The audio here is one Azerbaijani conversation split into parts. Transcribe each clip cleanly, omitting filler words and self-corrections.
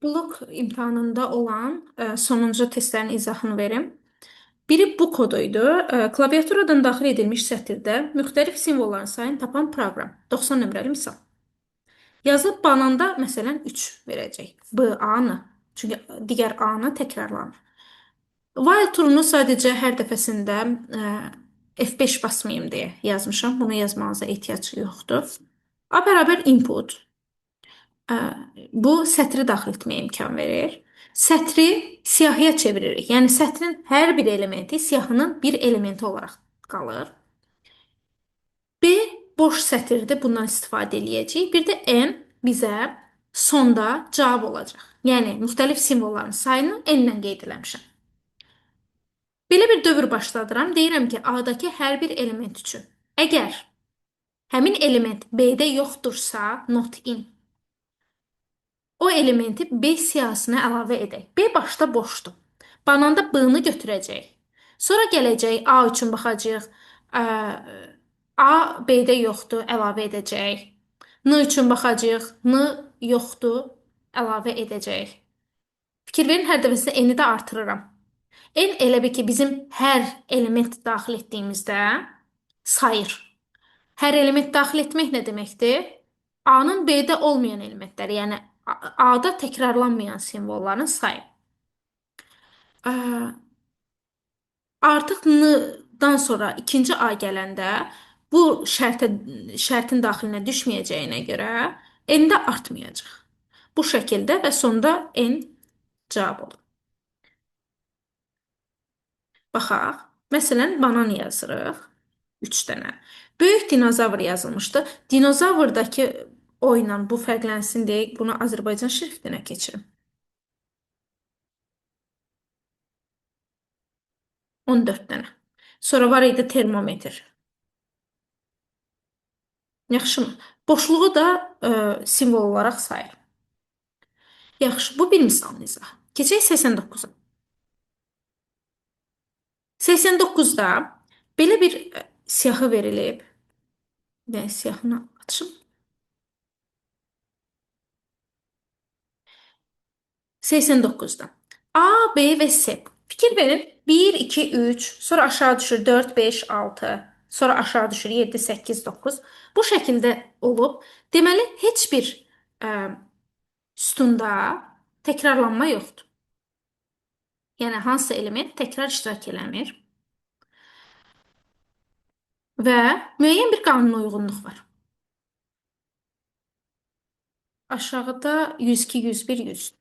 Blok imtahanında olan sonuncu testlərin izahını verim. Biri bu koduydu. Klaviaturadan daxil edilmiş sətirdə müxtəlif simvolların sayını tapan proqram. 90 nömrəli misal. Yazılıb bananda məsələn 3 verəcək. B, A-nı. Çünki digər A-nı təkrarlanır. While turunu sadəcə hər dəfəsində F5 basmayım deyə yazmışam. Bunu yazmanıza ehtiyac yoxdur. A bərabər input. Ə, Bu sətri daxil etməyə imkan verir. Sətri siyahıya çeviririk. Yəni sətrin hər bir elementi siyahının bir elementi olaraq qalır. B boş sətirdir. Bundan istifadə eləyəcəyik. Bir də N bizə sonda cavab olacaq. Yəni müxtəlif simvolların sayını N ilə qeyd etmişəm. Belə bir dövr başladıram. Deyirəm ki, A-dakı hər bir element üçün əgər həmin element B-də yoxdursa, not in. O elementi B siyahısına əlavə edək. B başda boşdur. Bananda B-nı götürəcək. Sonra gələcək A üçün baxacağıq. A B-də yoxdur, əlavə edəcək. N üçün baxacağıq. N yoxdur, əlavə edəcək. Fikir verin, hər dəfəsində N-i də artırıram. N elə bil ki, bizim hər element daxil etdiyimizdə sayır. Hər element daxil etmək nə deməkdir? A-nın B-də olmayan elementləri, yəni A-da təkrarlanmayan simvolların sayı. Artıq N-dan sonra ikinci A gələndə bu şərtin daxilinə düşməyəcəyinə görə N də artmayacaq. Bu şəkildə və sonda N cavab olur. Baxaq. Məsələn, banan yazırıq. 3 dənə. Böyük dinozavr yazılmışdı. Dinozavrdakı o ilə bu fərqlənsin deyə bunu Azərbaycan şriftinə keçirim. 14 dənə. Sonra var idi termometr. Yaxşımı? Boşluğu da simvol olaraq sayır. Yaxşı, bu bir misal izah. Keçək 89-a. 89-da belə bir siyahı verilib. Və siyahını açım. 89-da. A, B və S. Fikir verin. 1, 2, 3, sonra aşağı düşür 4, 5, 6, sonra aşağı düşür 7, 8, 9. Bu şəkildə olub. Deməli, heç bir sütunda təkrarlanma yoxdur. Yəni, hansı element təkrar iştirak eləmir. Və müəyyən bir qanuna uyğunluq var. Aşağıda 102, 101, 100.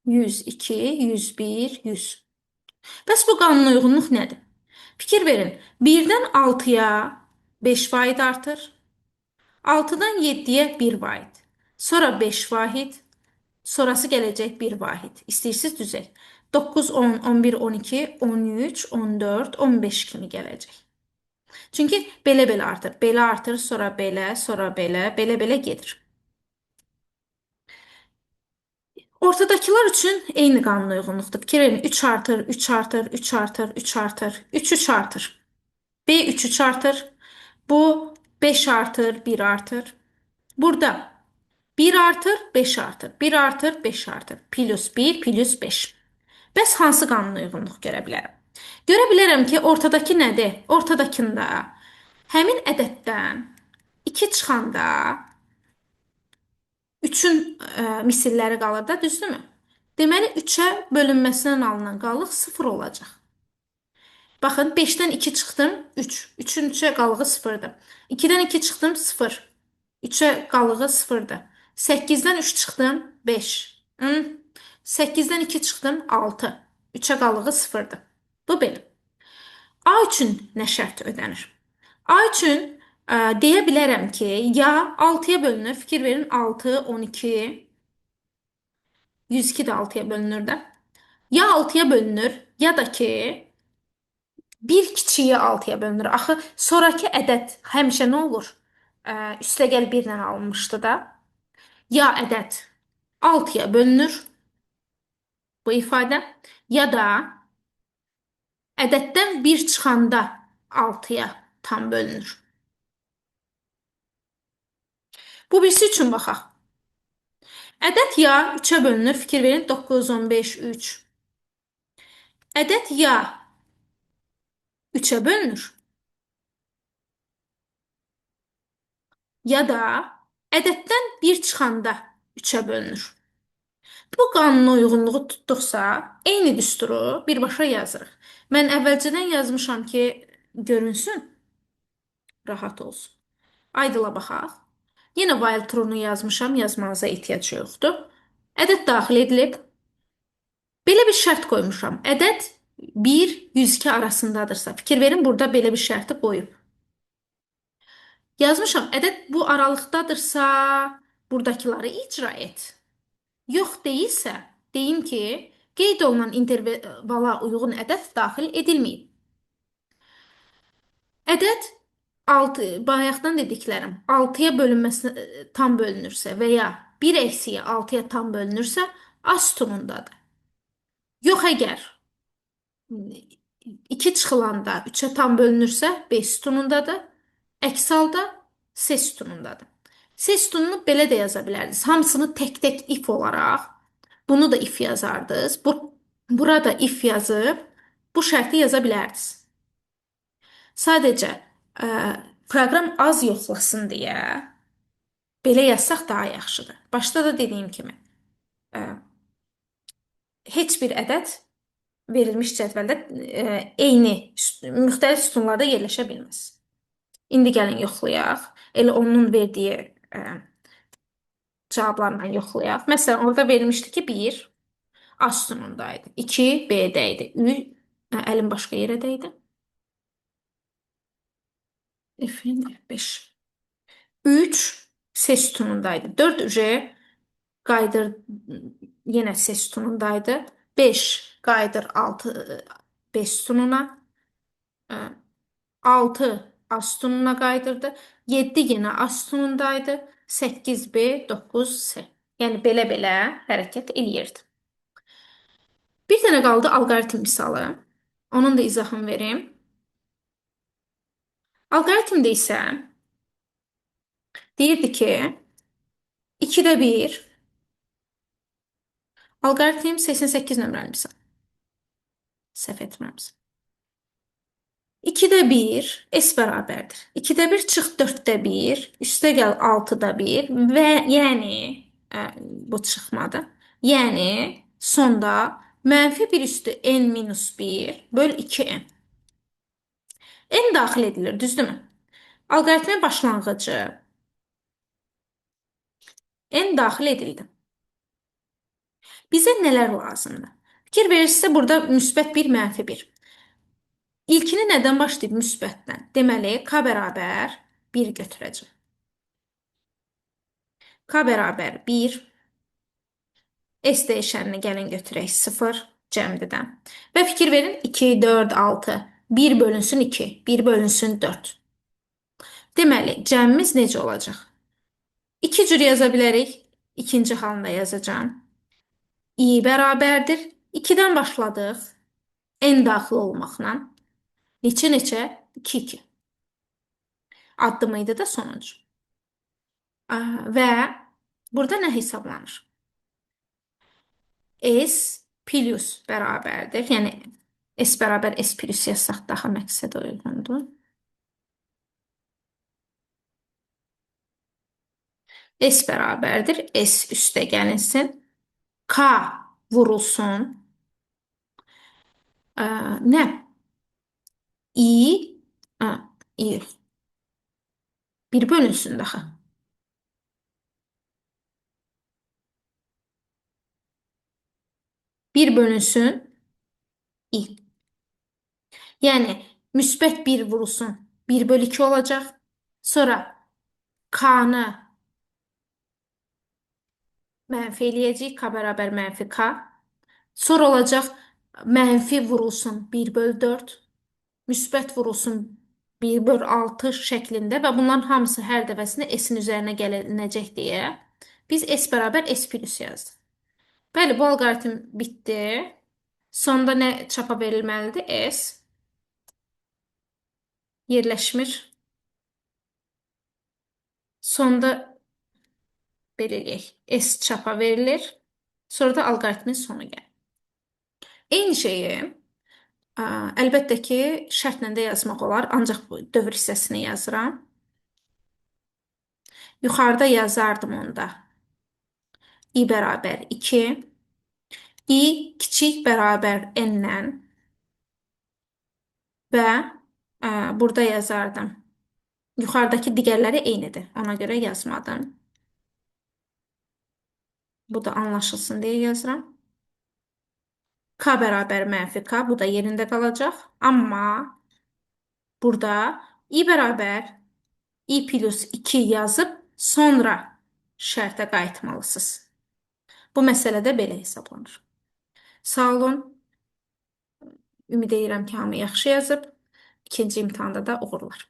102, 101, 100. Bəs bu qanuna uyğunluq nədir? Fikir verin. 1-dən 6-ya 5 vahid artır. 6-dan 7-yə 1 vahid. Sonra 5 vahid. Sonrası gələcək 1 vahid. İstəyirsiniz düzək. 9, 10, 11, 12, 13, 14, 15 kimi gələcək. Çünki belə-belə artır. Belə artır, sonra belə, sonra belə, belə-belə gedir. Ortadakılar üçün eyni qanuna uyğunluqdur. Fikir verin, 3 artır, 3 artır, 3 artır, 3 artır, 3, 3 artır. B 3, 3 artır. Bu 5 artır, 1 artır. Burada 1 artır, 5 artır. 1 artır, 5 artır. Plus 1, plus 5. Bəs hansı qanuna uyğunluq görə bilərəm? Görə bilərəm ki, ortadakı nədir? Ortadakında həmin ədəddən 2 çıxanda 3-ün misilləri qalır da, düzdürmü? Deməli, 3-ə bölünməsindən alınan qalıq 0 olacaq. Baxın, 5-dən 2 çıxdım, 3. 3-ün 3-ə qalığı 0-dır. 2-dən 2 çıxdım, 0. 3-ə qalığı 0-dır. 8-dən 3 çıxdım, 5. 8-dən 2 çıxdım, 6. 3-ə qalığı 0-dır. Bu belə. A üçün nə şərt ödənir? A üçün deyə bilərəm ki, ya 6-ya bölünür. Fikir verin, 6, 12, 102 də 6-ya bölünür də. Ya 6-ya bölünür, ya da ki, bir kiçiyi 6-ya bölünür. Axı, sonraki ədəd həmişə nə olur? Üstəgəl 1 ilə alınmışdı da. Ya ədəd 6-ya bölünür bu ifadə, ya da ədəddən 1 çıxanda 6-ya tam bölünür. Bu birisi üçün baxaq. Ədəd ya 3-ə bölünür. Fikir verin. 9, 15, 3. Ədəd ya 3-ə bölünür. Ya da ədəddən bir çıxanda 3-ə bölünür. Bu qanuna uyğunluğu tutduqsa, eyni düsturu birbaşa yazırıq. Mən əvvəlcədən yazmışam ki, görünsün, rahat olsun. Aydıla baxaq. Yenə while true-nu yazmışam, yazmanıza ehtiyac yoxdur. Ədəd daxil edilib. Belə bir şərt qoymuşam. Ədəd 1-102 arasındadırsa, fikir verin, burada belə bir şərti qoyub. Yazmışam, ədəd bu aralıqdadırsa, buradakıları icra et. Yox deyilsə, deyim ki, qeyd olunan intervala uyğun ədəd daxil edilməyib. Ədəd 6, bayaqdan dediklərim 6-ya bölünməsi tam bölünürsə və ya 1 eksiyə 6-ya tam bölünürsə, A sütunundadır. Yox əgər 2 çıxılanda 3-ə tam bölünürsə, B sütunundadır. Əks halda C sütunundadır. C sütununu belə də yaza bilərdiniz. Hamısını tək-tək if olaraq, bunu da if yazardınız. Burada if yazıb bu şərti yaza bilərdiniz. Sadəcə proqram az yoxlasın deyə belə yazsaq daha yaxşıdır. Başda da dediyim kimi, heç bir ədəd verilmiş cədvəldə eyni müxtəlif sütunlarda yerləşə bilməz. İndi gəlin yoxlayaq. Elə onun verdiyi cavablarla yoxlayaq. Məsələn, orada verilmişdi ki, 1 A sütunundaydı, 2 B-də idi, 3 əlim başqa yerə dəydi. F5. 3 C sütunundaydı. 4 J qayıdır yenə C sütunundaydı. 5 qayıdır 6 B sütununa. 6 A sütununa qaydırdı. 7 yenə A sütunundaydı. 8 B, 9 C. Yəni belə-belə hərəkət eləyirdi. Bir dənə qaldı alqoritm misalı. Onun da izahını verim. Alqoritmdə isə deyirdi ki, 2-də 1 alqoritm 88 nömrəli misal. Səhv etmirəmsə. 2-də 1 S bərabərdir. 2-də 1 çıx 4-də 1, üstə gəl 6-da 1 və yəni bu çıxmadı. Yəni sonda mənfi 1 üstü n minus 1 böl 2n. N daxil edilir, düzdürmü? Alqoritmin başlanğıcı n daxil edildi. Bizə nələr lazımdır? Fikir verirsinizsə, burada müsbət 1, mənfi 1. İlkini nədən başlayıb? Müsbətdən. Deməli, K bərabər 1 götürəcəm. K bərabər 1. S dəyişənini gəlin götürək 0 cəmdidən. Və fikir verin 2, 4, 6. 1 bölünsün 2, 1 bölünsün 4. Deməli, cəmimiz necə olacaq? 2 cür yaza bilərik. İkinci halında yazacağım. I bərabərdir. 2-dən başladıq. N daxil olmaqla. Neçə? 2, 2. Addımıydı da sonuncu. Və burada nə hesablanır? S plus bərabərdir. Yəni, S bərabər S plus yazsaq daha məqsədə uyğundur. S bərabərdir. S üstə gəlinsin. K vurulsun. Nə? I. I. 1 bölünsün daha. 1 bölünsün i. Yəni, müsbət 1 vurulsun 1 bölü 2 olacaq. Sonra K-nı mənfi eləyəcək. K bərabər mənfi K. Sonra olacaq mənfi vurulsun 1 bölü 4. Müsbət vurulsun 1 bölü 6 şəklində və bunların hamısı hər dəfəsində S-in üzərinə gəlinəcək deyə biz S bərabər S plus yazdıq. Bəli, bu alqoritm bitdi. Sonda nə çapa verilməlidir? S yerləşmir. Sonda Belə eləyək. S çapa verilir. Sonra da alqoritmin sonu gəlir. Eyni şeyi əlbəttə ki, şərtlə də yazmaq olar, ancaq bu dövr hissəsini yazıram. Yuxarıda yazardım onda. I bərabər 2. I kiçik bərabər n-lə və burada yazardım. Yuxarıdakı digərləri eynidir. Ona görə yazmadım. Bu da anlaşılsın deyə yazıram. K bərabər mənfi K. Bu da yerində qalacaq. Amma burada i bərabər i plus 2 yazıb sonra şərtə qayıtmalısınız. Bu məsələdə belə hesablanır. Sağ olun. Ümid edirəm ki, hamı yaxşı yazıb. İkinci imtahanda da uğurlar.